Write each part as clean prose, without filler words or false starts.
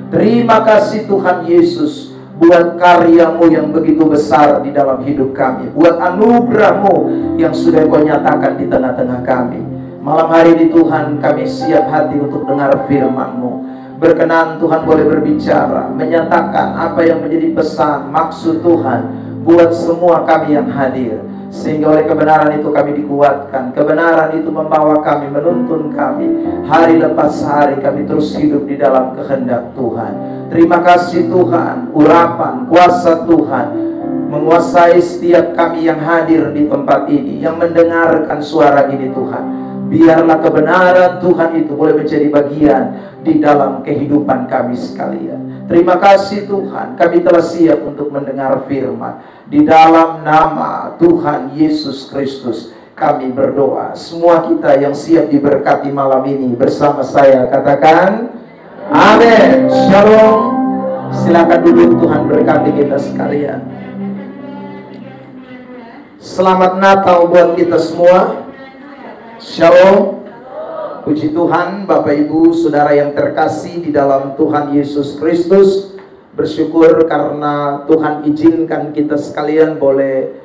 Terima kasih Tuhan Yesus, buat karya-Mu yang begitu besar di dalam hidup kami, buat anugerah-Mu yang sudah Kau nyatakan di tengah-tengah kami. Malam hari ini Tuhan, kami siap hati untuk dengar firman-Mu. Berkenan Tuhan boleh berbicara, menyatakan apa yang menjadi pesan, maksud Tuhan buat semua kami yang hadir. Sehingga oleh kebenaran itu kami dikuatkan. Kebenaran itu membawa kami, menuntun kami. Hari lepas hari kami terus hidup di dalam kehendak Tuhan. Terima kasih Tuhan, urapan, kuasa Tuhan menguasai setiap kami yang hadir di tempat ini, yang mendengarkan suara ini Tuhan. Biarlah kebenaran Tuhan itu boleh menjadi bagian di dalam kehidupan kami sekalian. Terima kasih Tuhan, kami telah siap untuk mendengar firman. Di dalam nama Tuhan Yesus Kristus kami berdoa. Semua kita yang siap diberkati malam ini bersama saya katakan amin. Shalom. Silakan duduk, Tuhan berkati kita sekalian. Selamat Natal buat kita semua. Shalom. Puji Tuhan, Bapak Ibu Saudara yang terkasih di dalam Tuhan Yesus Kristus. Bersyukur karena Tuhan izinkan kita sekalian boleh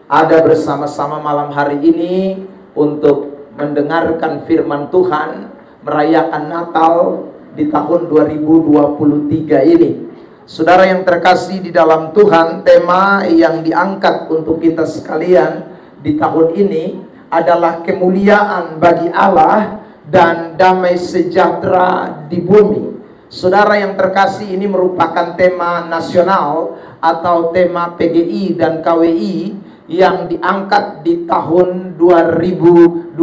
ada bersama-sama malam hari ini untuk mendengarkan firman Tuhan, merayakan Natal di tahun 2023 ini. Saudara yang terkasih di dalam Tuhan, tema yang diangkat untuk kita sekalian di tahun ini adalah kemuliaan bagi Allah dan damai sejahtera di bumi. Saudara yang terkasih, ini merupakan tema nasional atau tema PGI dan KWI yang diangkat di tahun 2023.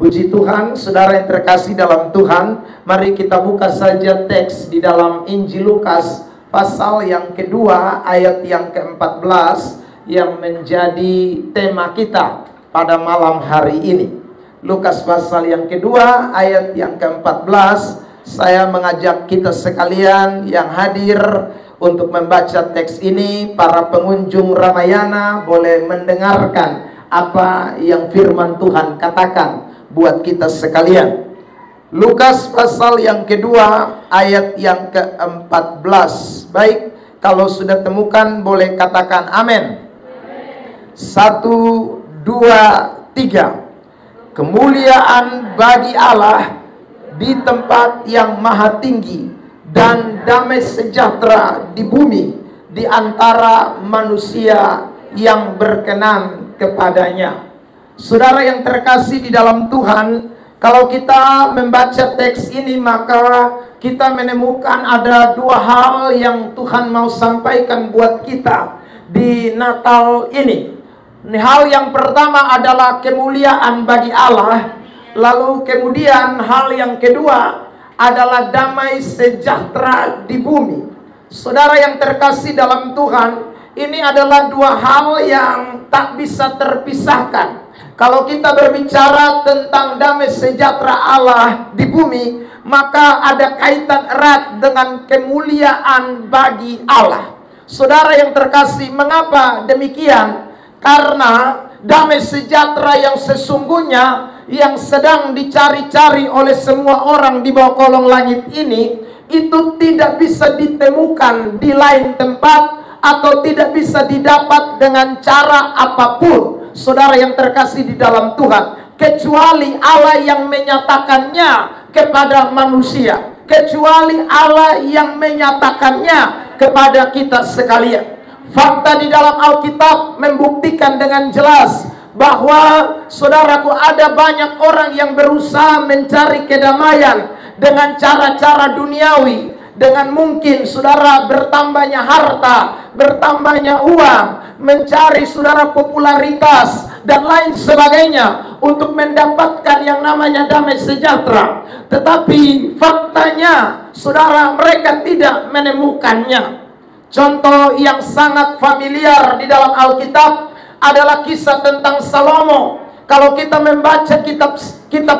Puji Tuhan, saudara yang terkasih dalam Tuhan, mari kita buka saja teks di dalam Injil Lukas pasal yang kedua ayat yang ke-14 yang menjadi tema kita pada malam hari ini. Lukas pasal yang kedua ayat yang ke-14. Saya mengajak kita sekalian yang hadir untuk membaca teks ini. Para pengunjung Ramayana boleh mendengarkan apa yang firman Tuhan katakan buat kita sekalian. Lukas pasal yang kedua ayat yang ke-14. Baik, kalau sudah temukan boleh katakan amin. 1, 2, 3. Kemuliaan bagi Allah di tempat yang maha tinggi dan damai sejahtera di bumi di antara manusia yang berkenan kepadanya. Saudara yang terkasih di dalam Tuhan, kalau kita membaca teks ini maka kita menemukan ada dua hal yang Tuhan mau sampaikan buat kita di Natal ini. Hal yang pertama adalah kemuliaan bagi Allah. Lalu kemudian hal yang kedua adalah damai sejahtera di bumi. Saudara yang terkasih dalam Tuhan, ini adalah dua hal yang tak bisa terpisahkan. Kalau kita berbicara tentang damai sejahtera Allah di bumi, maka ada kaitan erat dengan kemuliaan bagi Allah. Saudara yang terkasih, mengapa demikian? Karena damai sejahtera yang sesungguhnya yang sedang dicari-cari oleh semua orang di bawah kolong langit ini, itu tidak bisa ditemukan di lain tempat atau tidak bisa didapat dengan cara apapun, saudara yang terkasih di dalam Tuhan, kecuali Allah yang menyatakannya kepada manusia, kecuali Allah yang menyatakannya kepada kita sekalian. Fakta di dalam Alkitab membuktikan dengan jelas bahwa, saudaraku, ada banyak orang yang berusaha mencari kedamaian dengan cara-cara duniawi, dengan mungkin saudara bertambahnya harta, bertambahnya uang, mencari saudara popularitas dan lain sebagainya untuk mendapatkan yang namanya damai sejahtera. Tetapi faktanya saudara, mereka tidak menemukannya. Contoh yang sangat familiar di dalam Alkitab adalah kisah tentang Salomo. Kalau kita membaca kitab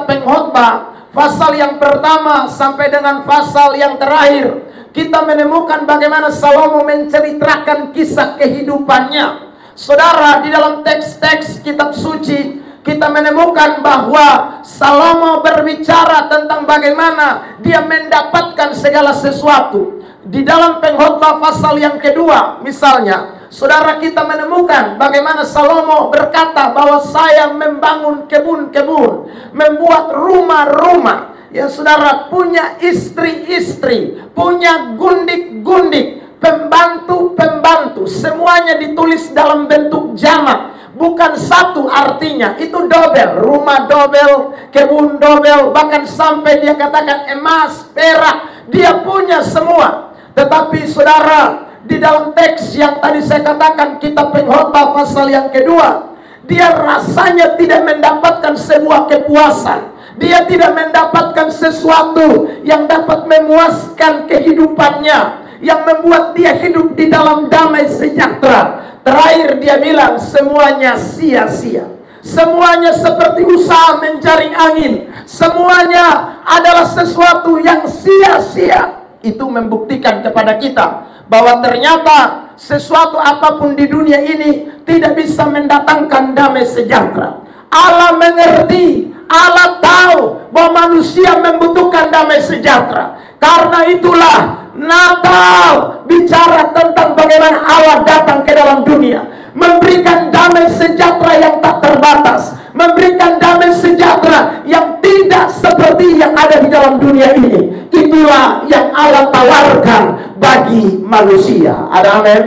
Pengkhotbah pasal yang pertama sampai dengan pasal yang terakhir, kita menemukan bagaimana Salomo menceritakan kisah kehidupannya. Saudara, di dalam teks-teks kitab suci kita menemukan bahwa Salomo berbicara tentang bagaimana dia mendapatkan segala sesuatu. Di dalam Pengkhotbah pasal yang kedua, misalnya, saudara, kita menemukan bagaimana Salomo berkata bahwa saya membangun kebun-kebun, membuat rumah-rumah. Ya saudara, punya istri-istri, punya gundik-gundik, pembantu-pembantu, semuanya ditulis dalam bentuk jamak. Bukan satu artinya, itu dobel, rumah dobel, kebun dobel, bahkan sampai dia katakan emas, perak, dia punya semua. Tetapi saudara, di dalam teks yang tadi saya katakan, kitab Pengkhotbah pasal yang kedua, dia rasanya tidak mendapatkan sebuah kepuasan. Dia tidak mendapatkan sesuatu yang dapat memuaskan kehidupannya, yang membuat dia hidup di dalam damai sejahtera. Terakhir dia bilang semuanya sia-sia. Semuanya seperti usaha menjaring angin. Semuanya adalah sesuatu yang sia-sia. Itu membuktikan kepada kita bahwa ternyata sesuatu apapun di dunia ini tidak bisa mendatangkan damai sejahtera. Allah mengerti, Allah tahu bahwa manusia membutuhkan damai sejahtera. Karena itulah Natal bicara tentang bagaimana Allah datang ke dalam dunia, memberikan damai sejahtera yang tak terbatas, memberikan damai sejahtera yang tidak seperti yang ada di dalam dunia ini. Itulah yang Allah tawarkan bagi manusia. Ada amin?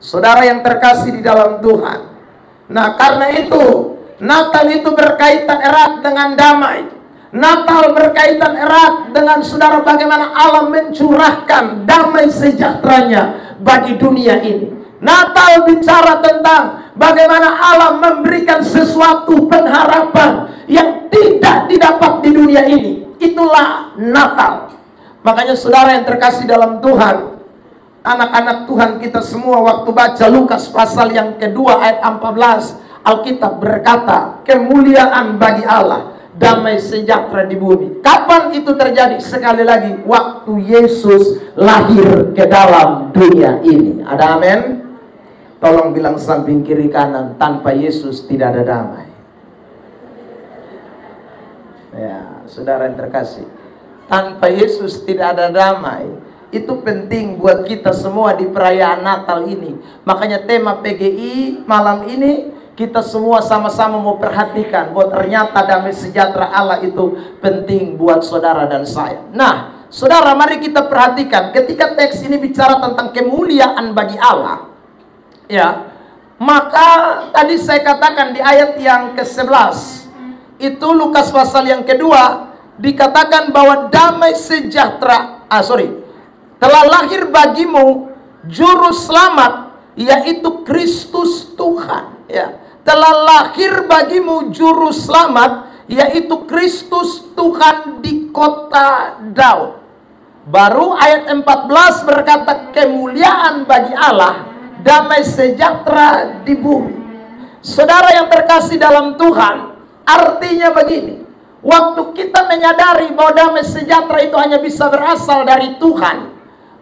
Saudara yang terkasih di dalam Tuhan. Nah, karena itu Natal itu berkaitan erat dengan damai. Natal berkaitan erat dengan saudara bagaimana Allah mencurahkan damai sejahteranya bagi dunia ini. Natal bicara tentang bagaimana Allah memberikan sesuatu pengharapan yang tidak didapat di dunia ini. Itulah Natal. Makanya saudara yang terkasih dalam Tuhan, anak-anak Tuhan kita semua, waktu baca Lukas pasal yang kedua ayat 14, Alkitab berkata, kemuliaan bagi Allah, damai sejahtera di bumi. Kapan itu terjadi? Sekali lagi, waktu Yesus lahir ke dalam dunia ini. Ada amin? Tolong bilang samping kiri kanan, tanpa Yesus tidak ada damai. Ya, saudara yang terkasih, tanpa Yesus tidak ada damai. Itu penting buat kita semua di perayaan Natal ini. Makanya tema PGI malam ini, kita semua sama-sama mau perhatikan bahwa ternyata damai sejahtera Allah itu penting buat saudara dan saya. Nah, saudara, mari kita perhatikan ketika teks ini bicara tentang kemuliaan bagi Allah. Ya, maka tadi saya katakan di ayat yang ke-11 itu Lukas pasal yang kedua dikatakan bahwa damai sejahtera, telah lahir bagimu juru selamat, yaitu Kristus Tuhan. Ya, telah lahir bagimu juru selamat, yaitu Kristus Tuhan di kota Daud. Baru ayat 14 berkata kemuliaan bagi Allah, damai sejahtera di bumi. Saudara yang terkasih dalam Tuhan, artinya begini, waktu kita menyadari bahwa damai sejahtera itu hanya bisa berasal dari Tuhan,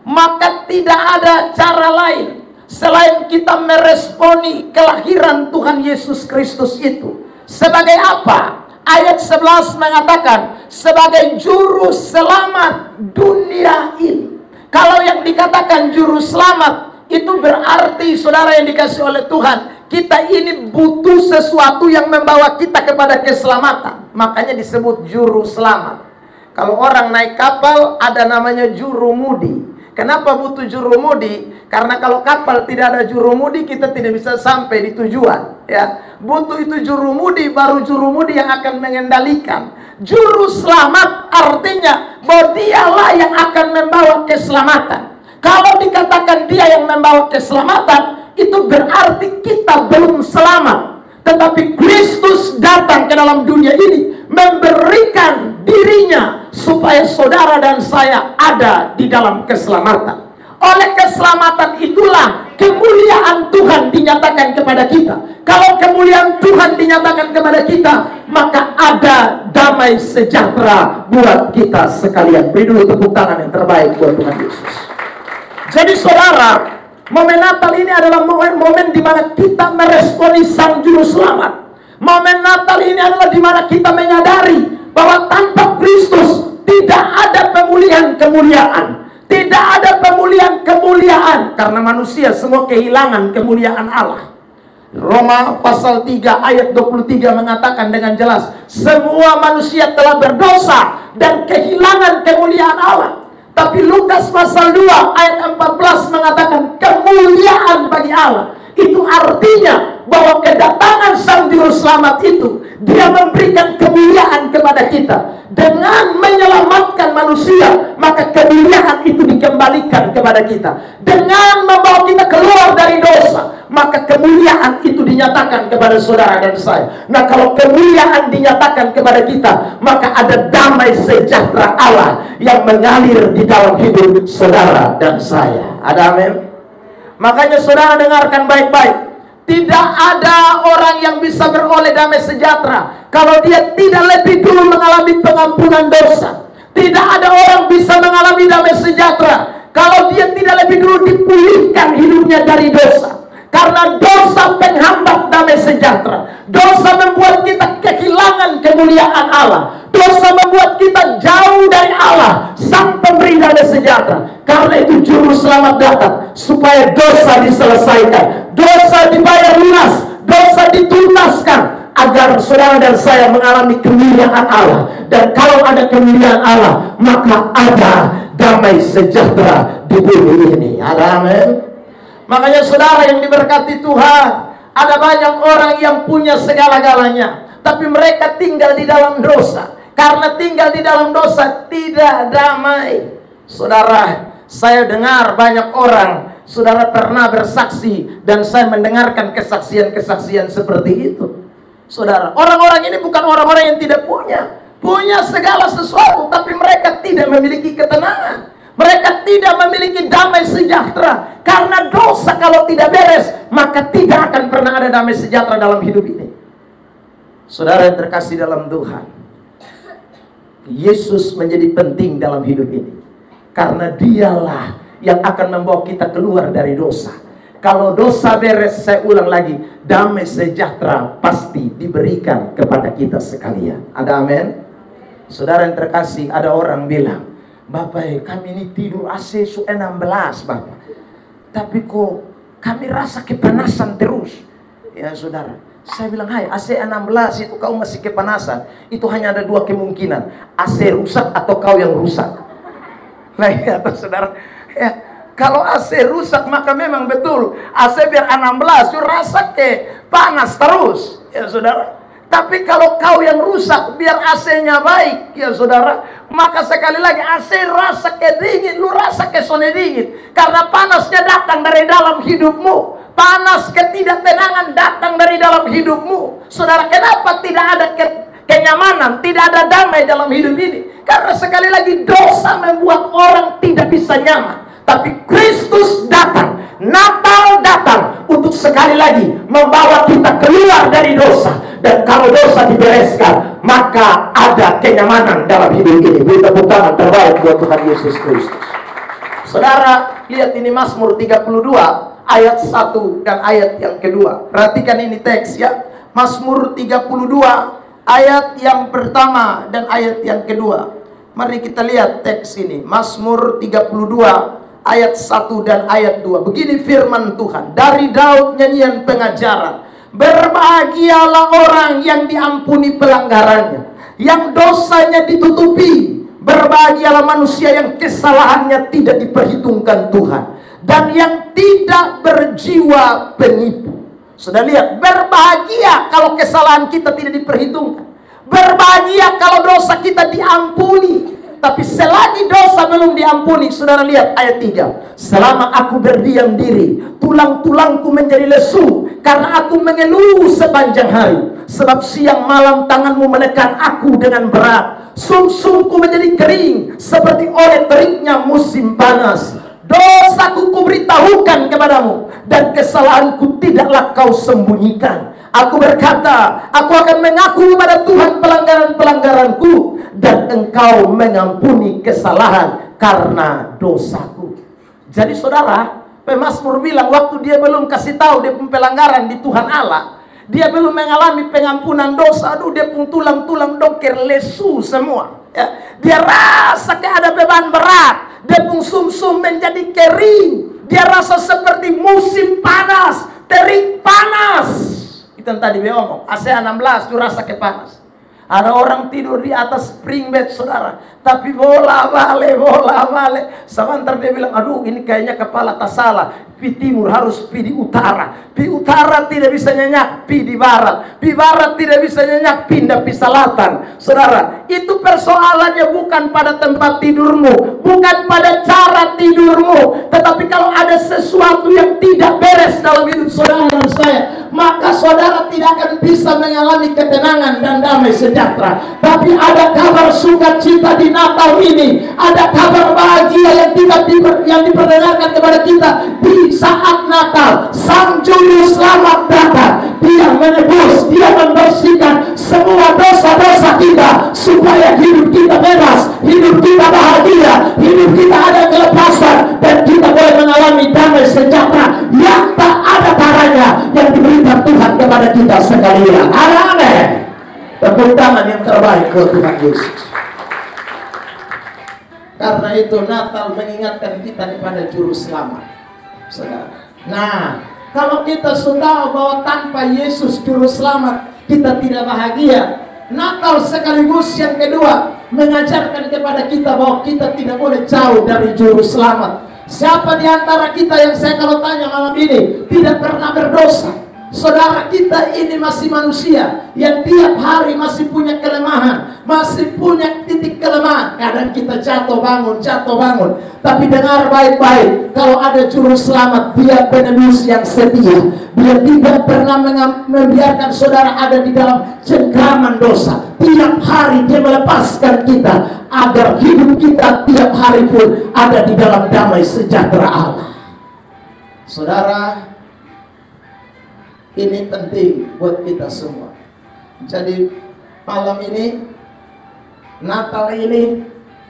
maka tidak ada cara lain selain kita meresponi kelahiran Tuhan Yesus Kristus itu. Sebagai apa? Ayat 11 mengatakan sebagai juru selamat dunia ini. Kalau yang dikatakan juru selamat, itu berarti saudara yang dikasih oleh Tuhan, kita ini butuh sesuatu yang membawa kita kepada keselamatan. Makanya disebut juru selamat. Kalau orang naik kapal ada namanya jurumudi. Kenapa butuh jurumudi? Karena kalau kapal tidak ada jurumudi, kita tidak bisa sampai di tujuan. Ya, butuh itu jurumudi, baru jurumudi yang akan mengendalikan. Juru selamat artinya bahwa dialah yang akan membawa keselamatan. Kalau dikatakan dia yang membawa keselamatan, itu berarti kita belum selamat. Tetapi Kristus datang ke dalam dunia ini, memberikan dirinya supaya saudara dan saya ada di dalam keselamatan. Oleh keselamatan itulah kemuliaan Tuhan dinyatakan kepada kita. Kalau kemuliaan Tuhan dinyatakan kepada kita, maka ada damai sejahtera buat kita sekalian. Beri dulu tepuk tangan yang terbaik buat Tuhan Yesus. Jadi saudara, momen Natal ini adalah momen di mana kita meresponi Sang Juru Selamat. Momen Natal ini adalah di mana kita menyadari bahwa tanpa Kristus tidak ada pemulihan-kemuliaan. Tidak ada pemulihan-kemuliaan. Karena manusia semua kehilangan kemuliaan Allah. Roma pasal 3 ayat 23 mengatakan dengan jelas, semua manusia telah berdosa dan kehilangan kemuliaan Allah. Tapi Lukas pasal 2 ayat 14 mengatakan kemuliaan bagi Allah. Itu artinya bahwa kedatangan Sang Juru Selamat itu, Dia memberikan kemuliaan kepada kita. Dengan menyelamatkan manusia, maka kemuliaan itu dikembalikan kepada kita. Dengan membawa kita keluar dari dosa, maka kemuliaan itu dinyatakan kepada saudara dan saya. Nah, kalau kemuliaan dinyatakan kepada kita, maka ada damai sejahtera Allah yang mengalir di dalam hidup saudara dan saya. Ada amin? Makanya saudara dengarkan baik-baik. Tidak ada orang yang bisa beroleh damai sejahtera kalau dia tidak lebih dulu mengalami pengampunan dosa. Tidak ada orang bisa mengalami damai sejahtera kalau dia tidak lebih dulu dipulihkan hidupnya dari dosa. Karena dosa penghambat damai sejahtera. Dosa membuat kita kehilangan kemuliaan Allah. Dosa membuat kita jauh dari Allah, Sang Pemberi damai sejahtera. Karena itu Juru Selamat datang supaya dosa diselesaikan, dosa dibayar lunas, dosa dituntaskan, agar saudara dan saya mengalami kemuliaan Allah. Dan kalau ada kemuliaan Allah, maka ada damai sejahtera di bumi ini. Ada amin? Makanya saudara yang diberkati Tuhan, ada banyak orang yang punya segala-galanya, tapi mereka tinggal di dalam dosa. Karena tinggal di dalam dosa tidak damai. Saudara, saya dengar banyak orang, saudara pernah bersaksi, dan saya mendengarkan kesaksian-kesaksian seperti itu. Saudara, orang-orang ini bukan orang-orang yang tidak punya segala sesuatu, tapi mereka tidak memiliki ketenangan. Mereka tidak memiliki damai sejahtera. Karena dosa kalau tidak beres, maka tidak akan pernah ada damai sejahtera dalam hidup ini. Saudara yang terkasih dalam Tuhan, Yesus menjadi penting dalam hidup ini. Karena Dialah yang akan membawa kita keluar dari dosa. Kalau dosa beres, saya ulang lagi, damai sejahtera pasti diberikan kepada kita sekalian. Ada amin? Saudara yang terkasih, ada orang bilang, Bapak, kami ini tidur AC 16, Bapak. Tapi kok kami rasa kepanasan terus. Ya saudara, saya bilang, hai, AC 16 itu kau masih kepanasan. Itu hanya ada dua kemungkinan. AC rusak atau kau yang rusak. Nah ya saudara, ya, kalau AC rusak maka memang betul AC biar 16 itu rasa ke panas terus. Ya saudara. Tapi kalau kau yang rusak biar AC-nya baik, ya saudara, maka sekali lagi AC rasa ke dingin, lu rasa ke sone dingin. Karena panasnya datang dari dalam hidupmu. Panas ketidaktenangan datang dari dalam hidupmu. Saudara, kenapa tidak ada kenyamanan, tidak ada damai dalam hidup ini? Karena sekali lagi dosa membuat orang tidak bisa nyaman. Tapi Kristus datang, Natal datang untuk sekali lagi membawa kita keluar dari dosa. Dan kalau dosa dibereskan, maka ada kenyamanan dalam hidup ini. Beri tepuk tangan terbaik buat Tuhan Yesus Kristus. Saudara, lihat ini Mazmur 32 ayat 1 dan ayat yang kedua. Perhatikan ini teks ya. Mazmur 32 ayat yang pertama dan ayat yang kedua. Mari kita lihat teks ini. Mazmur 32 ayat 1 dan ayat 2. Begini firman Tuhan. Dari Daud nyanyian pengajaran. Berbahagialah orang yang diampuni pelanggarannya, yang dosanya ditutupi. Berbahagialah manusia yang kesalahannya tidak diperhitungkan Tuhan, dan yang tidak berjiwa penipu. Sudah lihat, berbahagia kalau kesalahan kita tidak diperhitungkan. Berbahagia kalau dosa kita diampuni. Tapi selagi dosa belum diampuni, saudara lihat ayat 3. Selama aku berdiam diri, tulang-tulangku menjadi lesu, karena aku mengeluh sepanjang hari. Sebab siang malam tanganmu menekan aku dengan berat. Sumsumku menjadi kering, seperti oleh teriknya musim panas. Dosaku kuberitahukan kepadamu, dan kesalahanku tidaklah kau sembunyikan. Aku berkata, aku akan mengaku kepada Tuhan pelanggaran-pelanggaranku, dan engkau mengampuni kesalahan karena dosaku. Jadi saudara, pemazmur bilang waktu dia belum kasih tahu dia pelanggaran di Tuhan Allah, Dia belum mengalami pengampunan dosa. Aduh, dia pun tulang-tulang dongker lesu semua. Ya. Dia rasa kayak ada beban berat. Dia pun sumsum menjadi kering. Dia rasa seperti musim panas, terik panas. Itu yang tadi dia ngomong, AC 16 tuh rasa kayak panas. Ada orang tidur di atas spring bed, saudara, tapi bola balik. Sebentar dia bilang, aduh ini kayaknya kepala tak salah. Pi timur harus pi di utara. Pi utara tidak bisa nyenyak, pi di barat. Pi barat tidak bisa nyenyak, pindah pi selatan. Saudara, itu persoalannya bukan pada tempat tidurmu, bukan pada cara tidurmu. Tetapi kalau ada sesuatu yang tidak beres dalam hidup saudara dan saya, maka saudara tidak akan bisa mengalami ketenangan dan damai sejahtera. Tapi ada kabar sukacita di Natal ini, ada kabar bahagia yang diperdengarkan kepada kita di saat Natal. Sang Juru Selamat datang. Dia menebus, dia membersihkan semua dosa-dosa kita, supaya hidup kita bebas, hidup kita bahagia, hidup kita ada kelepasan, dan kita boleh mengalami damai sejahtera yang tak ada taranya, yang diberikan Tuhan kepada kita sekalian. Amin. Tepuk tangan yang terbaik ke Tuhan Yesus. Karena itu Natal mengingatkan kita kepada Juru Selamat, saudara. Nah, kalau kita sudah bahwa tanpa Yesus Juru Selamat kita tidak bahagia, Natal sekaligus yang kedua mengajarkan kepada kita bahwa kita tidak boleh jauh dari Juru Selamat. Siapa di antara kita yang saya kalau tanya malam ini tidak pernah berdosa? Saudara, kita ini masih manusia yang tiap hari masih punya kelemahan, masih punya titik kelemahan. Kadang kita jatuh bangun. Tapi dengar baik-baik, kalau ada Juru Selamat, dia penebus yang setia. Dia tidak pernah membiarkan saudara ada di dalam cengkraman dosa. Tiap hari dia melepaskan kita agar hidup kita tiap hari pun ada di dalam damai sejahtera Allah. Saudara, ini penting buat kita semua. Jadi malam ini, Natal ini,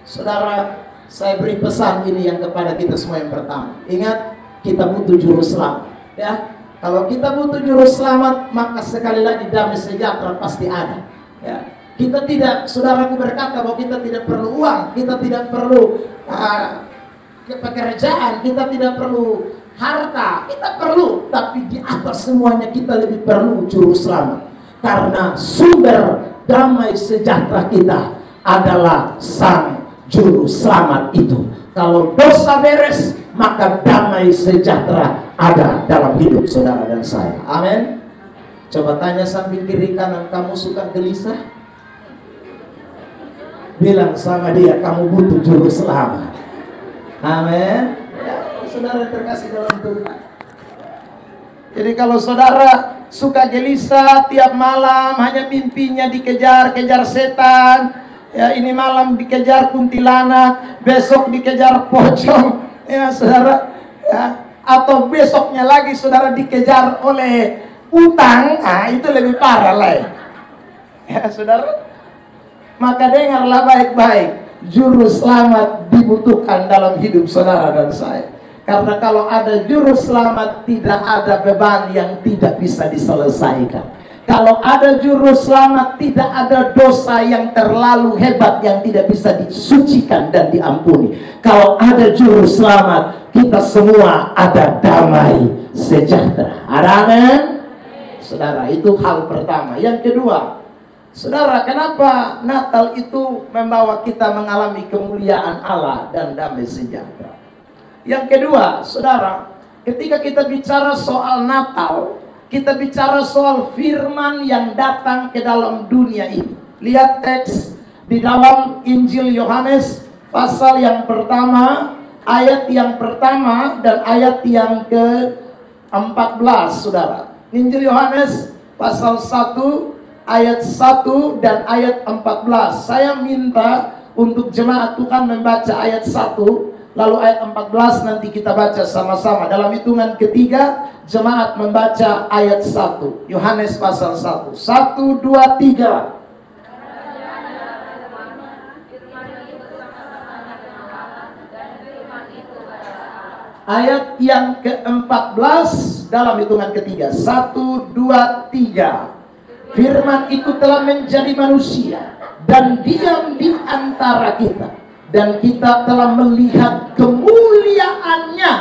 saudara, saya beri pesan ini yang kepada kita semua. Yang pertama, ingat, kita butuh Juru Selamat. Ya, kalau kita butuh Juru Selamat, maka sekali lagi damai sejahtera pasti ada. Ya, kita tidak, saudaraku berkata bahwa kita tidak perlu uang, kita tidak perlu pekerjaan, kita tidak perlu harta, kita perlu, tapi di atas semuanya kita lebih perlu Juru Selamat. Karena sumber damai sejahtera kita adalah Sang Juru Selamat itu. Kalau dosa beres, maka damai sejahtera ada dalam hidup saudara dan saya. Amin. Coba tanya samping kiri kanan, kamu suka gelisah? Bilang sama dia, kamu butuh Juru Selamat. Amin. Saudara terkasih dalam Tuhan. Jadi kalau saudara suka gelisah tiap malam, hanya mimpinya dikejar-kejar setan, ya ini malam dikejar kuntilanak, besok dikejar pocong, ya saudara, ya, atau besoknya lagi saudara dikejar oleh utang, itu lebih parah lah ya saudara. Maka dengarlah baik-baik, Juru Selamat dibutuhkan dalam hidup saudara dan saya. Karena kalau ada Juru Selamat, tidak ada beban yang tidak bisa diselesaikan. Kalau ada Juru Selamat, tidak ada dosa yang terlalu hebat yang tidak bisa disucikan dan diampuni. Kalau ada Juru Selamat, kita semua ada damai sejahtera. Amin. Saudara, itu hal pertama. Yang kedua, saudara, kenapa Natal itu membawa kita mengalami kemuliaan Allah dan damai sejahtera? Yang kedua, saudara, ketika kita bicara soal Natal, kita bicara soal firman yang datang ke dalam dunia ini. Lihat teks di dalam Injil Yohanes pasal yang pertama, ayat yang pertama dan ayat yang ke-14, saudara. Injil Yohanes pasal 1, ayat 1 dan ayat 14. Saya minta untuk jemaat Tuhan membaca ayat 1. Lalu ayat 14 nanti kita baca sama-sama. Dalam hitungan ketiga, jemaat membaca ayat 1. Yohanes pasal 1. 1, 2, 3. Ayat yang ke-14 dalam hitungan ketiga. 1, 2, 3. Firman itu telah menjadi manusia dan diam di antara kita, dan kita telah melihat kemuliaannya,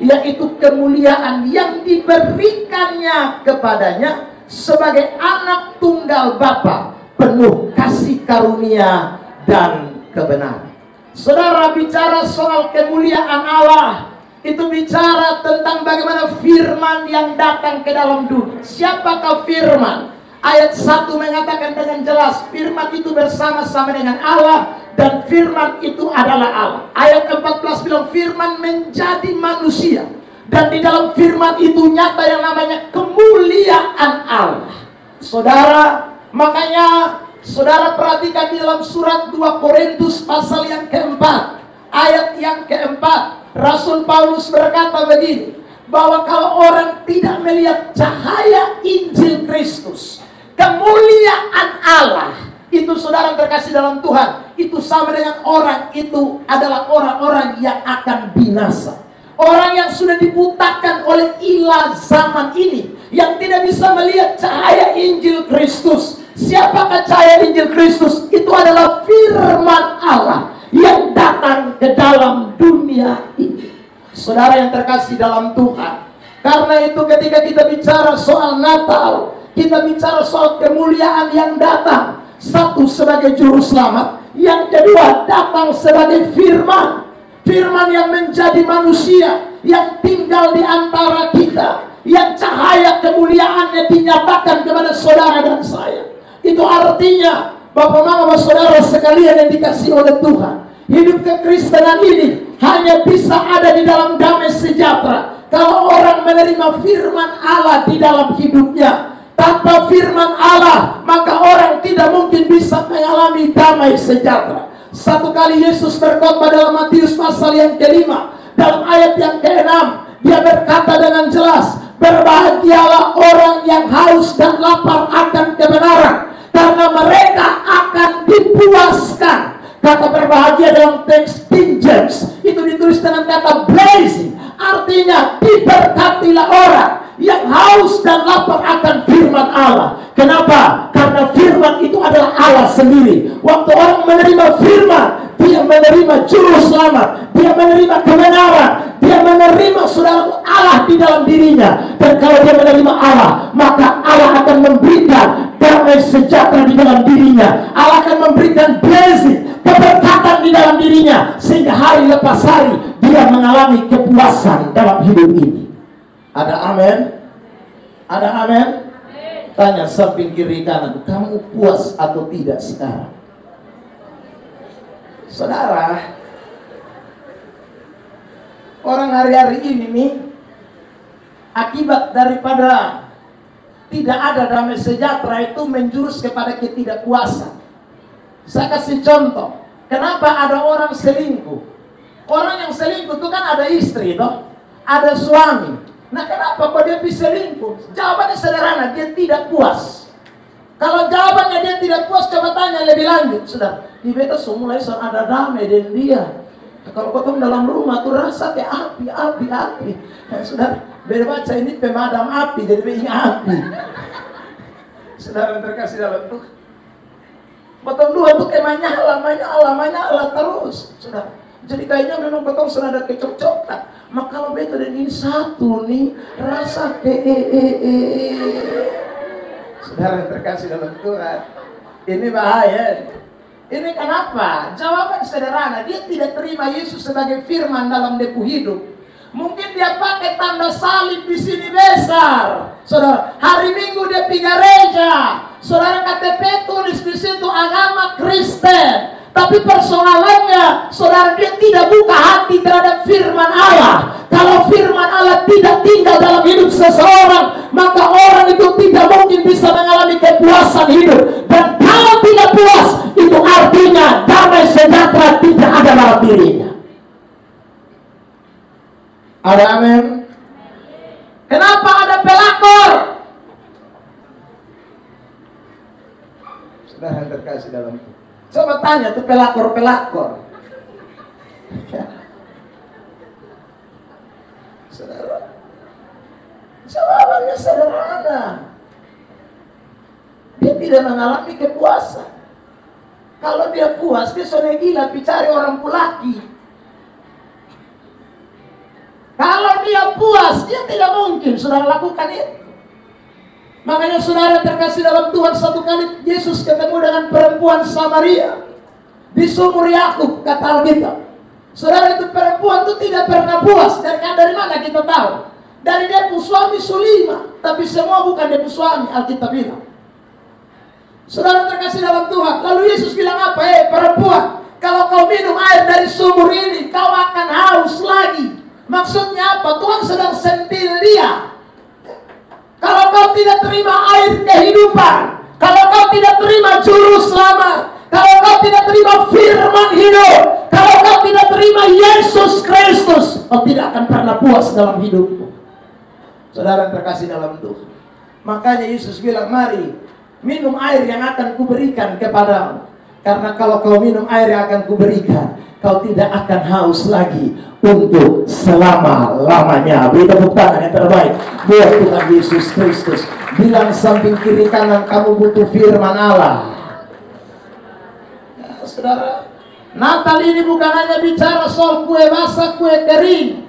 yaitu kemuliaan yang diberikannya kepadanya sebagai anak tunggal Bapa, penuh kasih karunia dan kebenaran. Saudara, bicara soal kemuliaan Allah, itu bicara tentang bagaimana firman yang datang ke dalam dunia. Siapakah firman? Ayat 1 mengatakan dengan jelas, firman itu bersama-sama dengan Allah, dan firman itu adalah Allah. Ayat 14 bilang firman menjadi manusia, dan di dalam firman itu nyata yang namanya kemuliaan Allah. Saudara, makanya saudara perhatikan di dalam surat 2 Korintus pasal yang keempat, ayat yang keempat, Rasul Paulus berkata begini, bahwa kalau orang tidak melihat cahaya Injil Kristus, kemuliaan Allah, itu saudara terkasih dalam Tuhan, itu sama dengan orang itu adalah orang-orang yang akan binasa. Orang yang sudah dibutakan oleh ilah zaman ini, yang tidak bisa melihat cahaya Injil Kristus. Siapakah cahaya Injil Kristus? Itu adalah firman Allah yang datang ke dalam dunia ini. Saudara yang terkasih dalam Tuhan, karena itu ketika kita bicara soal Natal, kita bicara soal kemuliaan yang datang. Satu sebagai juru selamat, yang kedua datang sebagai firman. Firman yang menjadi manusia, yang tinggal di antara kita, yang cahaya kemuliaannya dinyatakan kepada saudara dan saya. Itu artinya, Bapak Mama saudara sekalian yang dikasihi oleh Tuhan, hidup kekristenan ini hanya bisa ada di dalam damai sejahtera kalau orang menerima firman Allah di dalam hidupnya. Tanpa firman Allah, maka orang tidak mungkin bisa mengalami damai sejahtera. Satu kali Yesus berkhotbah dalam Matius pasal yang ke-5, dalam ayat yang ke-6, dia berkata dengan jelas, berbahagialah orang yang haus dan lapar akan kebenaran, karena mereka akan dipuaskan. Kata berbahagia dalam teks King James itu ditulis dengan kata blessing, artinya diberkatilah orang yang haus dan lapar akan firman Allah. Kenapa? Karena firman itu adalah Allah sendiri. Waktu orang menerima firman, dia menerima juru selamat, dia menerima kebenaran, dia menerima saudara Allah di dalam dirinya. Dan kalau dia menerima Allah, maka Allah akan memberikan damai sejahtera di dalam dirinya. Allah akan memberikan blessing, keberkatan di dalam dirinya, sehingga hari lepas hari dia mengalami kepuasan dalam hidup ini. Ada amin? Ada amin? Tanya samping kiri kanan, kamu puas atau tidak sekarang? Saudara, orang hari-hari ini nih, akibat daripada tidak ada damai sejahtera itu menjurus kepada ketidakpuasan. Saya kasih contoh, kenapa ada orang selingkuh? Orang yang selingkuh itu kan ada istri toh, ada suami. Nah, kenapa kok dia bisa selingkuh? Jawabannya sederhana, dia tidak puas. Kalau jawabannya dia tidak puas, coba tanya lebih lanjut. Sudah, di beta mulai ada damai dengan dia. Kalau potong dalam rumah tuh rasa kayak api. Nah, sudah, beda baca ini pemadam api, jadi beda api. Saudara terkasih dalam Tuhan, potong dua tuh kayak menyala terus. Sudah, jadi kayaknya memang potong sudah ada kecocokan. Maka kalau beta dan ini satu nih, rasa Saudara yang terkasih dalam Tuhan, ini bahaya. Ini kenapa? Jawaban sederhana, dia tidak terima Yesus sebagai firman dalam depu hidup. Mungkin dia pakai tanda salib di sini besar. Saudara, hari Minggu dia pergi gereja. Saudara, KTP tulis di situ agama Kristen. Tapi persoalannya, saudara, dia tidak buka hati terhadap firman Allah. Kalau firman Allah tidak tinggal dalam hidup seseorang, maka orang itu tidak mungkin bisa mengalami kepuasan hidup. Dan kalau tidak puas, itu artinya damai sejahtera tidak ada dalam dirinya. Ada amin? Kenapa ada pelakor? Saudara yang terkasih dalam itu, coba tanya tuh pelakor. Saudara, dia tidak mengalami kepuasan. Kalau dia puas, dia sudah gila cari orang pulaki. Kalau dia puas, dia tidak mungkin saudara lakukan itu. Makanya saudara terkasih dalam Tuhan, satu kali Yesus ketemu dengan perempuan Samaria di sumur Yakub, kata Alkitab. Saudara, itu perempuan itu tidak pernah puas. Dari mana kita tahu? Dari dia pun suami Sulima, tapi semua bukan dia pun suami, Alkitab bilang. Saudara terkasih dalam Tuhan, lalu Yesus bilang apa? Perempuan, kalau kau minum air dari sumur ini, kau akan haus lagi. Maksudnya apa? Tuhan sedang sentil dia. Kalau kau tidak terima air kehidupan, kalau kau tidak terima juru selamat, kalau kau tidak terima firman hidup, kalau kau tidak terima Yesus Kristus, kau tidak akan pernah puas dalam hidupmu. Saudara terkasih dalam Tuhan, makanya Yesus bilang, mari minum air yang akan kuberikan kepadamu. Karena kalau kau minum air yang akan kuberikan, kau tidak akan haus lagi untuk selama-lamanya. Beri tepuk tangan yang terbaik buat Tuhan Yesus Kristus. Bilang samping kiri kanan, kamu butuh firman Allah. Ya, saudara, Natal ini bukan hanya bicara soal kue basah, kue kering.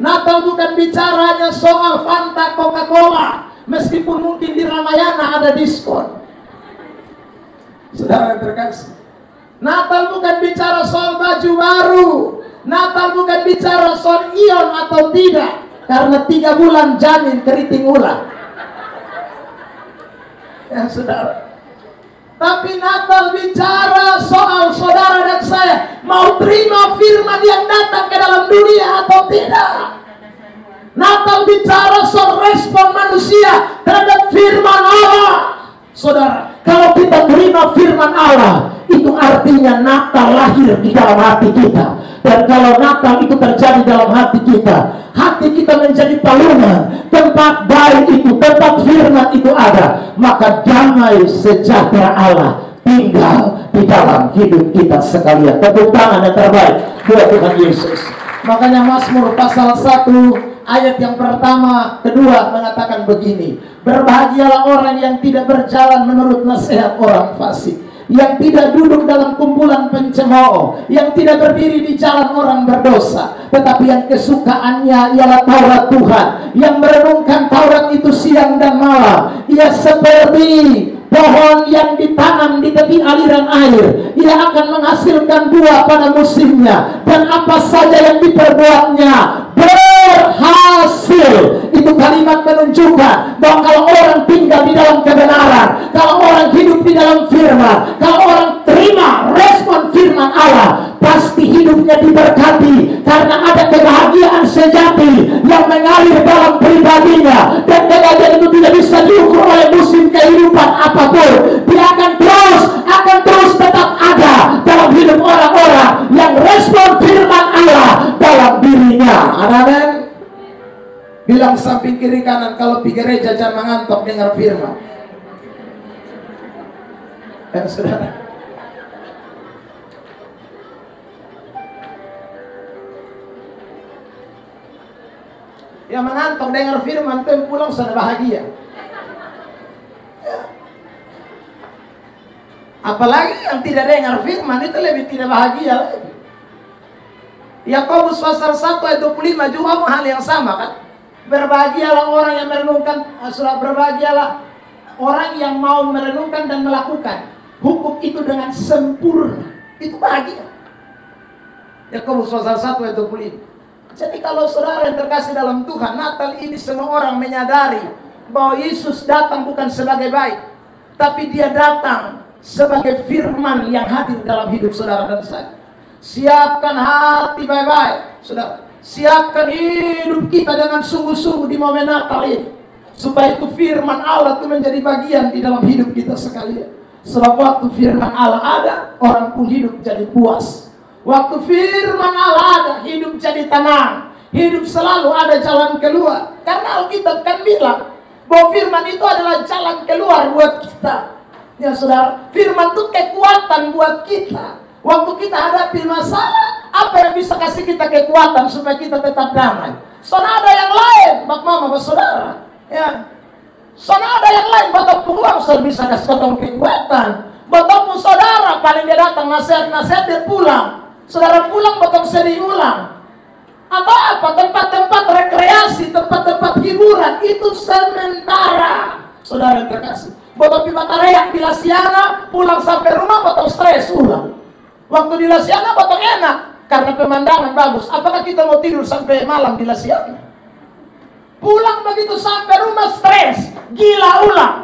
Natal bukan bicara hanya soal Fanta, Coca-Cola. Meskipun mungkin di Ramayana ada diskon. Saudara terkasih, Natal bukan bicara soal baju baru. Natal bukan bicara soal ion atau tidak. Karena 3 bulan jamin keriting ulang. Ya saudara. Tapi Natal bicara soal saudara dan saya mau terima firman yang datang ke dalam dunia atau tidak. Natal bicara soal respon manusia terhadap firman Allah. Saudara, kalau kita terima firman Allah, itu artinya Natal lahir di dalam hati kita. Dan kalau Natal itu terjadi dalam hati kita menjadi palungan, tempat baik itu, tempat firman itu ada, maka damai sejahtera Allah tinggal di dalam hidup kita sekalian. Tepuk tangan yang terbaik buat Tuhan Yesus. Makanya Mazmur pasal 1 ayat yang pertama, kedua mengatakan begini, berbahagialah orang yang tidak berjalan menurut nasihat orang fasik, yang tidak duduk dalam kumpulan pencemooh, yang tidak berdiri di jalan orang berdosa, tetapi yang kesukaannya ialah Taurat Tuhan, yang merenungkan Taurat itu siang dan malam. Ia seperti pohon yang ditanam di tepi aliran air, ia akan menghasilkan buah pada musimnya, dan apa saja yang diperbuatnya berhasil. Itu kalimat menunjukkan bahwa kalau orang tinggal di dalam kebenaran, kalau orang hidup di dalam firman, kalau orang terima respon firman Allah, pasti hidupnya diberkati, karena ada kebahagiaan sejati yang mengalir dalam pribadinya. Dan kebahagiaan itu tidak bisa diukur oleh musim kehidupan apapun. Dia akan terus tetap ada dalam hidup orang-orang yang respon firman Allah dalam dirinya. Amin. Bilang samping kiri kanan, kalau pergi gereja jangan mengantuk dengar firman. Dan saudara, yang mengantuk dengar firman itu pulang sudah bahagia. Ya. Apalagi yang tidak dengar firman itu lebih tidak bahagia lagi. Yakobus pasal 1 ayat 25 juga hal yang sama kan. Berbahagialah orang yang merenungkan, berbahagialah orang yang mau merenungkan dan melakukan hukum itu dengan sempurna. Itu bahagia. Yakobus pasal 1 ayat 25. Jadi kalau saudara yang terkasih dalam Tuhan, Natal ini semua orang menyadari bahwa Yesus datang bukan sebagai baik, tapi dia datang sebagai firman yang hadir dalam hidup saudara dan saya. Siapkan hati baik-baik, saudara. Siapkan hidup kita dengan sungguh-sungguh di momen Natal ini, supaya itu firman Allah itu menjadi bagian di dalam hidup kita sekalian. Sebab waktu firman Allah ada, orang pun hidup jadi puas. Waktu firman Allah ada, hidup jadi tenang. Hidup selalu ada jalan keluar. Karena Alkitab kan bilang bahwa firman itu adalah jalan keluar buat kita. Ya saudara, firman itu kekuatan buat kita. Waktu kita hadapi masalah, apa yang bisa kasih kita kekuatan supaya kita tetap damai? Soalnya ada yang lain, bak mama, bak saudara. Ya. Soalnya ada yang lain, bapak peluang maksud bisa kasih ketemu kekuatan. Botong saudara paling dia datang nasihat-nasihat dia pulang. Saudara pulang botong sedih ulang. Atau apa? Tempat-tempat rekreasi, tempat-tempat hiburan itu sementara. Saudara yang terkasih, botong pimatarea di Lasiana, pulang sampai rumah botong stres ulang. Waktu di Lasiana botong enak karena pemandangan bagus. Apakah kita mau tidur sampai malam di Lasiana? Pulang begitu sampai rumah stres, gila ulang.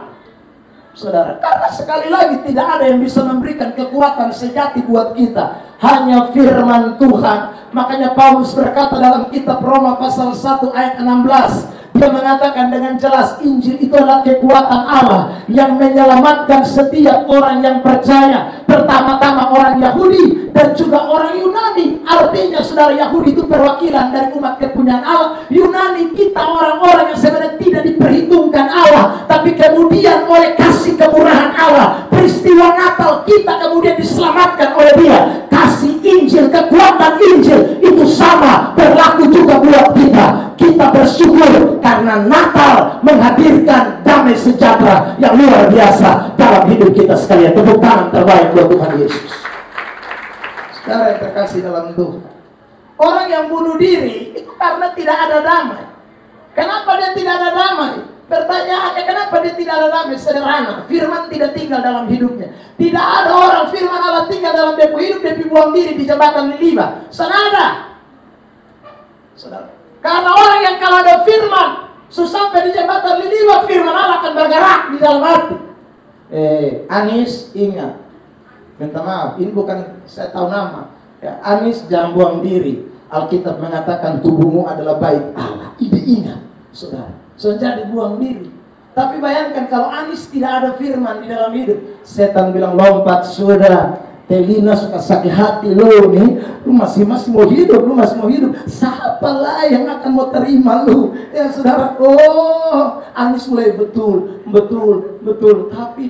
Saudara, karena sekali lagi tidak ada yang bisa memberikan kekuatan sejati buat kita, hanya firman Tuhan. Makanya Paulus berkata dalam kitab Roma pasal 1 ayat 16, dia mengatakan dengan jelas, Injil itu adalah kekuatan Allah yang menyelamatkan setiap orang yang percaya, pertama-tama orang Yahudi dan juga orang Yunani. Artinya saudara, Yahudi itu perwakilan dari umat kepunyaan Allah, Yunani kita orang-orang yang sebenarnya tidak diperhitungkan Allah, tapi kemudian oleh kasih kemurahan Allah, peristiwa Natal kita kemudian diselamatkan oleh Dia. Kasih Injil, kekuatan Injil itu sama berlaku juga buat kita. Kita bersyukur karena Natal menghadirkan damai sejahtera yang luar biasa dalam hidup kita sekalian. Tepuk tangan terbaik buat Tuhan Yesus. Saudara yang terkasih dalam Tuhan, orang yang bunuh diri itu karena tidak ada damai. Kenapa dia tidak ada damai? Pertanyaannya, kenapa dia tidak ada damai? Sederhana, firman tidak tinggal dalam hidupnya. Tidak ada orang firman Allah tinggal dalam dia hidup, dia buang diri di jembatan Liliba. Senada. Saudara, karena orang yang kalau ada firman, sampai di jembatan Liliba, firman Allah akan bergerak di dalam hati. Anis, ingat, minta maaf, ini bukan saya tahu nama. Ya, Anis jangan buang diri. Alkitab mengatakan tubuhmu adalah bait Allah. Ini ingat, saudara. Jadi buang diri. Tapi bayangkan kalau Anis tidak ada firman di dalam hidup, setan bilang lompat sudah. Telina suka sakit hati lo nih, lu masih mau hidup, lu masih mau hidup. Siapa lah yang akan mau terima lu? Ya saudara, Anis mulai betul.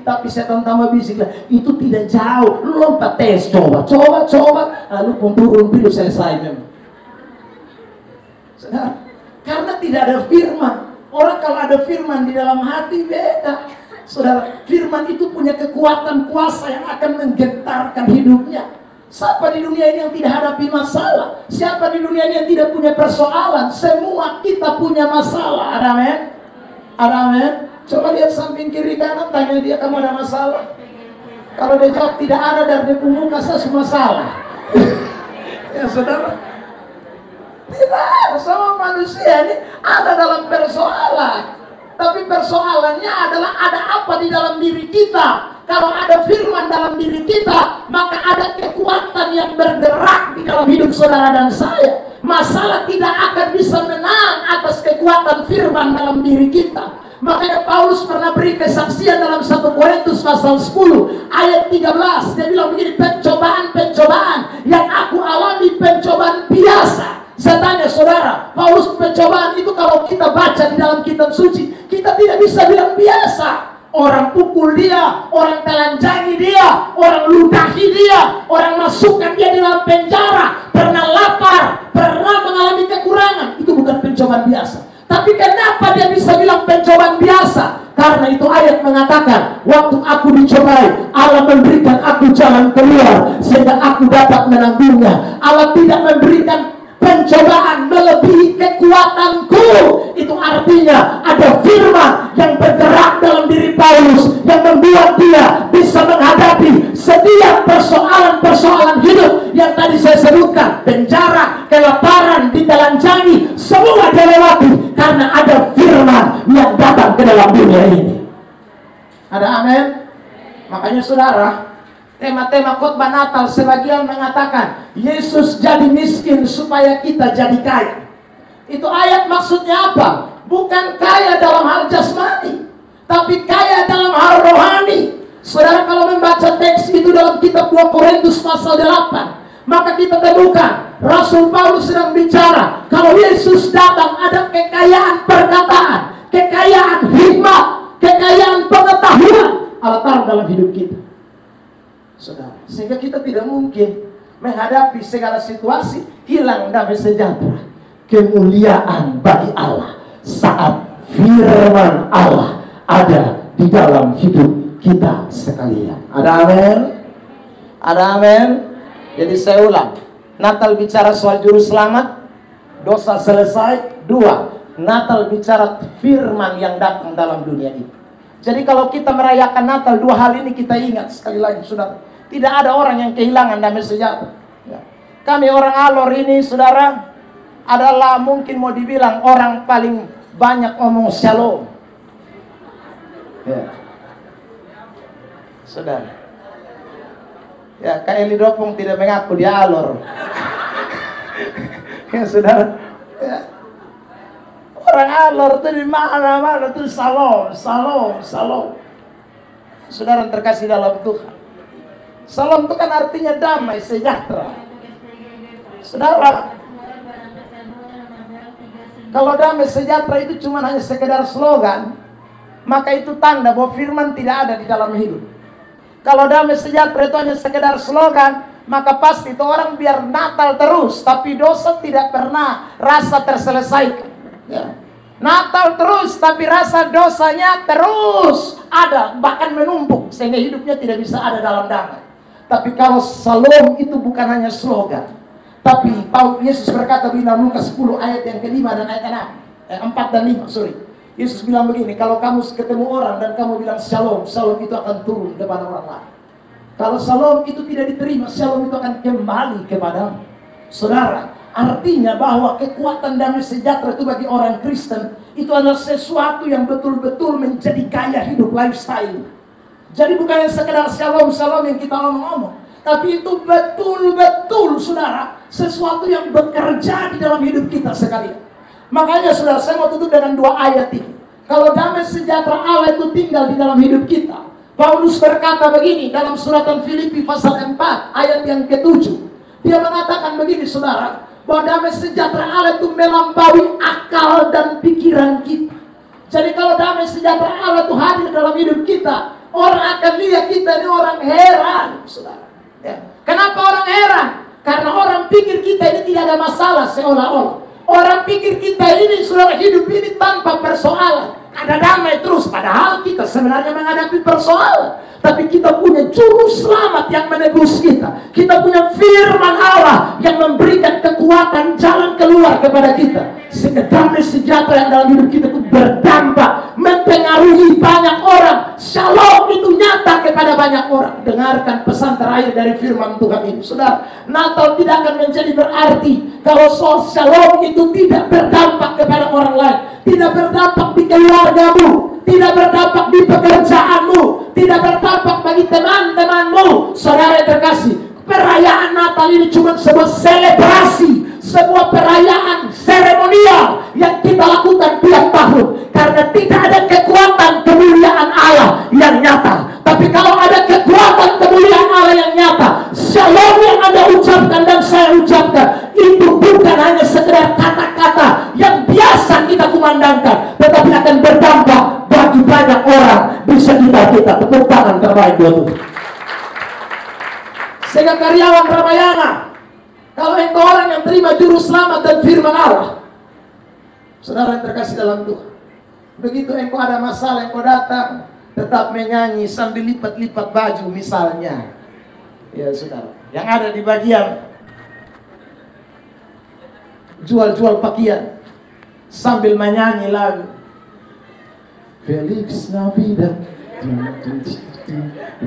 Tapi setan tambah bisik lah, itu tidak jauh. Lu lompat tes, coba. Lalu turun dulu selesai memang. Saudara, karena tidak ada firman. Orang kalau ada firman di dalam hati beda. Saudara, firman itu punya kekuatan kuasa yang akan menggetarkan hidupnya. Siapa di dunia ini yang tidak hadapi masalah? Siapa di dunia ini yang tidak punya persoalan? Semua kita punya masalah. Ada amin? Ada amin? Coba lihat samping kiri kanan, tanya dia, kamu ada masalah? Kalau dia jawab tidak ada, dari dia muka saya semua salah. Ya saudara, tidak, sama manusia ini ada dalam persoalan. Tapi persoalannya adalah ada apa di dalam diri kita. Kalau ada firman dalam diri kita, maka ada kekuatan yang bergerak di dalam hidup saudara dan saya. Masalah tidak akan bisa menang atas kekuatan firman dalam diri kita. Makanya Paulus pernah beri kesaksian dalam 1 Korintus pasal 10 ayat 13. Dia bilang begini, pencobaan yang aku alami pencobaan biasa. Saya tanya saudara, Paulus pencobaan itu kalau kita baca di dalam kitab suci, kita tidak bisa bilang biasa. Orang pukul dia, orang telanjangi dia, orang ludahi dia, orang masukkan dia di dalam penjara, pernah lapar, pernah mengalami kekurangan. Itu bukan pencobaan biasa. Tapi kenapa dia bisa bilang pencobaan biasa? Karena itu ayat mengatakan, waktu aku dicobai, Allah memberikan aku jalan keluar sehingga aku dapat menanggungnya. Allah tidak memberikan pencobaan melebihi kekuatanku. Itu artinya ada firman yang bergerak dalam diri Paulus yang membuat dia bisa menghadapi setiap persoalan-persoalan hidup yang tadi saya sebutkan. Penjara, kelaparan, ditelanjangi, semua dia lewati karena ada firman yang datang ke dalam dunia ini. Ada amin? Makanya saudara, tema-tema khotbah Natal sebagian mengatakan Yesus jadi miskin supaya kita jadi kaya. Itu ayat maksudnya apa? Bukan kaya dalam hal jasmani, tapi kaya dalam hal rohani. Saudara kalau membaca teks itu dalam kitab 2 Korintus pasal 8, maka kita temukan Rasul Paulus sedang bicara kalau Yesus datang ada kekayaan perkataan, kekayaan hikmat, kekayaan pengetahuan Allah taruh dalam hidup kita. Saudara, sehingga kita tidak mungkin menghadapi segala situasi hilang damai sejahtera. Kemuliaan bagi Allah saat firman Allah ada di dalam hidup kita sekalian. Ada amin? Ada amin? Jadi saya ulang, Natal bicara soal juru selamat, dosa selesai. Dua, Natal bicara firman yang datang dalam dunia ini. Jadi kalau kita merayakan Natal, dua hal ini kita ingat sekali lagi, saudara. Tidak ada orang yang kehilangan damai sejahtera. Ya. Kami orang Alor ini, saudara, adalah mungkin mau dibilang orang paling banyak ngomong shalom. Ya. Saudara. Ya, Kak Eli Dopong tidak mengaku dia Alor. Ya, saudara. Ya. Orang Alor itu di mana-mana itu shalom, shalom, shalom. Saudara terkasih dalam Tuhan. Salam itu kan artinya damai sejahtera. Saudara, kalau damai sejahtera itu cuma hanya sekedar slogan, maka itu tanda bahwa firman tidak ada di dalam hidup. Kalau damai sejahtera itu hanya sekedar slogan, maka pasti itu orang biar Natal terus, tapi dosa tidak pernah rasa terselesaikan. Ya. Natal terus, tapi rasa dosanya terus ada, bahkan menumpuk, sehingga hidupnya tidak bisa ada dalam damai. Tapi kalau Shalom itu bukan hanya slogan, tapi Yesus berkata di dalam Lukas 10 ayat yang ke-5 dan ayat 4 dan 5, sorry. Yesus bilang begini, kalau kamu ketemu orang dan kamu bilang Shalom, Shalom itu akan turun kepada orang lain. Kalau Shalom itu tidak diterima, Shalom itu akan kembali kepadamu. Saudara, artinya bahwa kekuatan damai sejahtera itu bagi orang Kristen itu adalah sesuatu yang betul-betul menjadi gaya hidup, lifestyle. Jadi bukan sekedar shalom-shalom yang kita ngomong-ngomong, tapi itu betul-betul, saudara, sesuatu yang bekerja di dalam hidup kita sekalian. Makanya, saudara, saya mau tutup dengan dua ayat ini. Kalau damai sejahtera Allah itu tinggal di dalam hidup kita, Paulus berkata begini dalam suratan Filipi pasal 4 ayat yang ke-7. Dia mengatakan begini, saudara, bahwa damai sejahtera Allah itu melampaui akal dan pikiran kita. Jadi kalau damai sejahtera Allah itu hadir dalam hidup kita, orang akan lihat kita ini orang heran, saudara. Ya. Kenapa orang heran? Karena orang pikir kita ini tidak ada masalah seolah-olah. Orang pikir kita ini, saudara, hidup ini tanpa persoalan. Ada damai terus, padahal kita sebenarnya menghadapi persoalan. Tapi kita punya juru selamat yang menebus kita. Kita punya firman Allah yang memberikan kekuatan jalan keluar kepada kita. Sehingga damai sejahtera yang dalam hidup kita itu berdampak, mempengaruhi banyak orang. Shalom itu nyata kepada banyak orang. Dengarkan pesan terakhir dari firman Tuhan ini, saudara. Natal tidak akan menjadi berarti kalau shalom itu tidak berdampak kepada orang lain, tidak berdampak di keluargamu, tidak berdampak di pekerjaanmu, tidak berdampak bagi teman-temanmu. Saudara yang terkasih, perayaan Natal ini cuma sebuah selebrasi, sebuah perayaan seremonial yang kita lakukan tiap tahun, karena tidak ada kekuatan kemuliaan Allah yang nyata. Tapi kalau ada kekuatan kemuliaan Allah yang nyata, shalom yang Anda ucapkan dan saya ucapkan itu bukan hanya sekedar kata-kata yang biasa kita kumandangkan, tetapi akan berdampak bagi banyak orang di sekitar kita. Tepuk tangan terbaik buat Tuhan. Sehingga karyawan Ramayana, kalau engkau orang yang terima juru selamat dan firman Allah, saudara yang terkasih dalam Tuhan, begitu engkau ada masalah, engkau datang tetap menyanyi sambil lipat-lipat baju misalnya, ya saudara, yang ada di bagian jual-jual pakaian sambil menyanyi lagu Felix Navidad,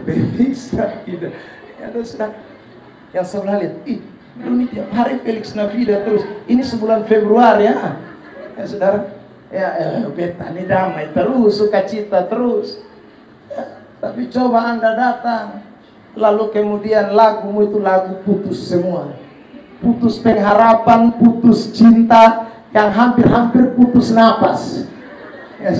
Felix Navidad. Ada sedang yang sebelah lihat, ini tiap hari Felix Navidad terus. Ini sebulan Februari ya saudara. Ya beta ini damai terus, sukacita terus. Ya, tapi coba Anda datang, lalu kemudian lagumu itu lagu putus semua, putus pengharapan, putus cinta, yang hampir-hampir putus napas. Ya,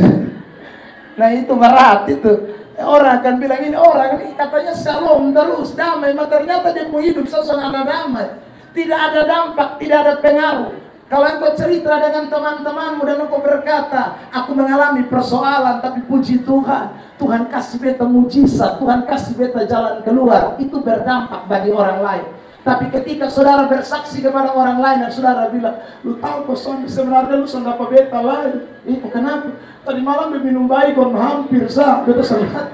nah itu berat itu. Orang akan bilang ini orang ini katanya shalom terus, damai, ternyata dia mau hidup suasana damai, tidak ada dampak, tidak ada pengaruh. Kalau engkau cerita dengan teman-temanmu dan engkau berkata, aku mengalami persoalan, tapi puji Tuhan, Tuhan kasih beta mujizat, Tuhan kasih beta jalan keluar, itu berdampak bagi orang lain. Tapi ketika saudara bersaksi kepada orang lain dan saudara bilang, lu tahu kok sebenarnya lu sudah apa beta lain, kenapa? Tadi malam minum baik kon hampir sah, betul selamat.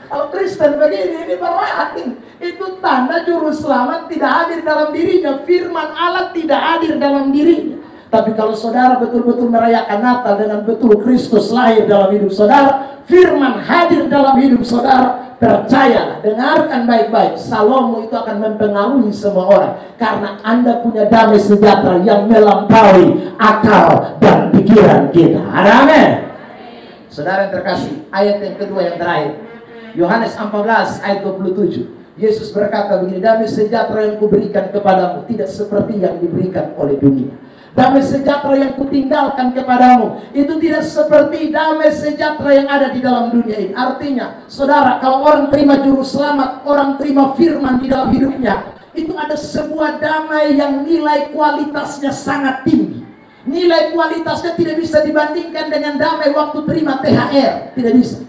Kalau Kristen begini, ini berarti itu tanda juru selamat tidak hadir dalam dirinya, firman Allah tidak hadir dalam dirinya. Tapi kalau saudara betul-betul merayakan Natal dengan betul Kristus lahir dalam hidup saudara, firman hadir dalam hidup saudara, percayalah, dengarkan baik-baik, Salomo itu akan mempengaruhi semua orang. Karena Anda punya damai sejahtera yang melampaui akal dan pikiran kita. Ada amin? Saudara yang terkasih, ayat yang kedua yang terakhir, Yohanes 14 ayat 27. Yesus berkata begini, damai sejahtera yang kuberikan kepadamu tidak seperti yang diberikan oleh dunia. Damai sejahtera yang kutinggalkan kepadamu itu tidak seperti damai sejahtera yang ada di dalam dunia ini. Artinya, saudara, kalau orang terima juru selamat, orang terima firman di dalam hidupnya, itu ada sebuah damai yang nilai kualitasnya sangat tinggi. Nilai kualitasnya tidak bisa dibandingkan dengan damai waktu terima THR. Tidak bisa.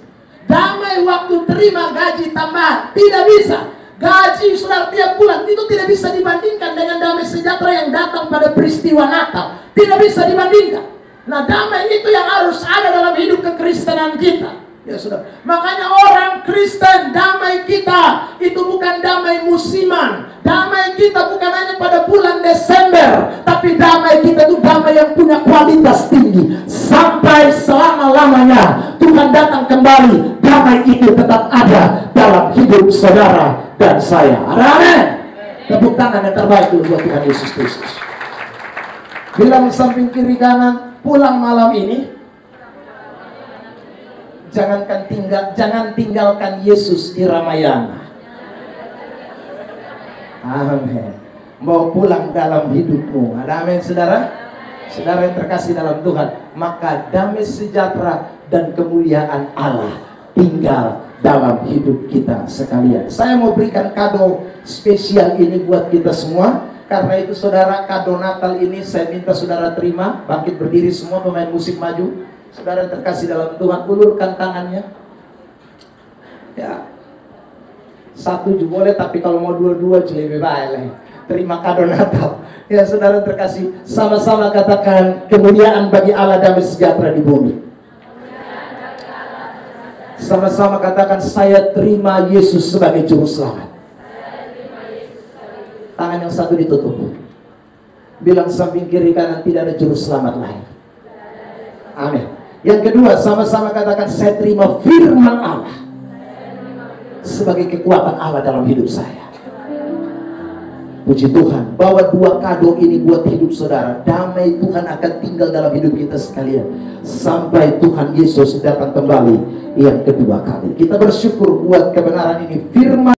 Damai waktu terima gaji tambahan. Tidak bisa. Gaji saudara tiap bulan itu tidak bisa dibandingkan dengan damai sejahtera yang datang pada peristiwa Natal. Tidak bisa dibandingkan. Nah, damai itu yang harus ada dalam hidup kekristenan kita. Ya sudah. Makanya orang Kristen, damai kita itu bukan damai musiman. Damai kita bukan hanya pada bulan Desember, tapi damai kita itu damai yang punya kualitas tinggi. Sampai selama-lamanya Tuhan datang kembali, damai itu tetap ada dalam hidup saudara dan saya. Amin. Tepuk tangan yang terbaik dulu buat Tuhan Yesus Kristus. Bilang samping kiri kanan, pulang malam ini jangan tinggalkan Yesus di Ramayana. Amin. Mau pulang dalam hidupmu. Ada amin, saudara? Saudara yang terkasih dalam Tuhan, maka damai sejahtera dan kemuliaan Allah tinggal dalam hidup kita sekalian. Saya mau berikan kado spesial ini buat kita semua. Karena itu saudara, kado Natal ini saya minta saudara terima. Bangkit berdiri semua pemain musik maju. Saudara terkasih dalam Tuhan, ulurkan tangannya. Ya, satu juga boleh, tapi kalau mau dua-dua lebih baik. Terima kado Natal. Ya saudara terkasih, sama-sama katakan, kemuliaan bagi Allah damai sejahtera di bumi. Sama-sama katakan, saya terima Yesus sebagai juru selamat. Tangan yang satu ditutup. Bilang samping kiri kanan, tidak ada juru selamat lain. Amin. Yang kedua, sama-sama katakan, saya terima firman Allah sebagai kekuatan Allah dalam hidup saya. Puji Tuhan, bawa dua kado ini buat hidup saudara. Damai Tuhan akan tinggal dalam hidup kita sekalian sampai Tuhan Yesus datang kembali yang kedua kali. Kita bersyukur buat kebenaran ini. Firman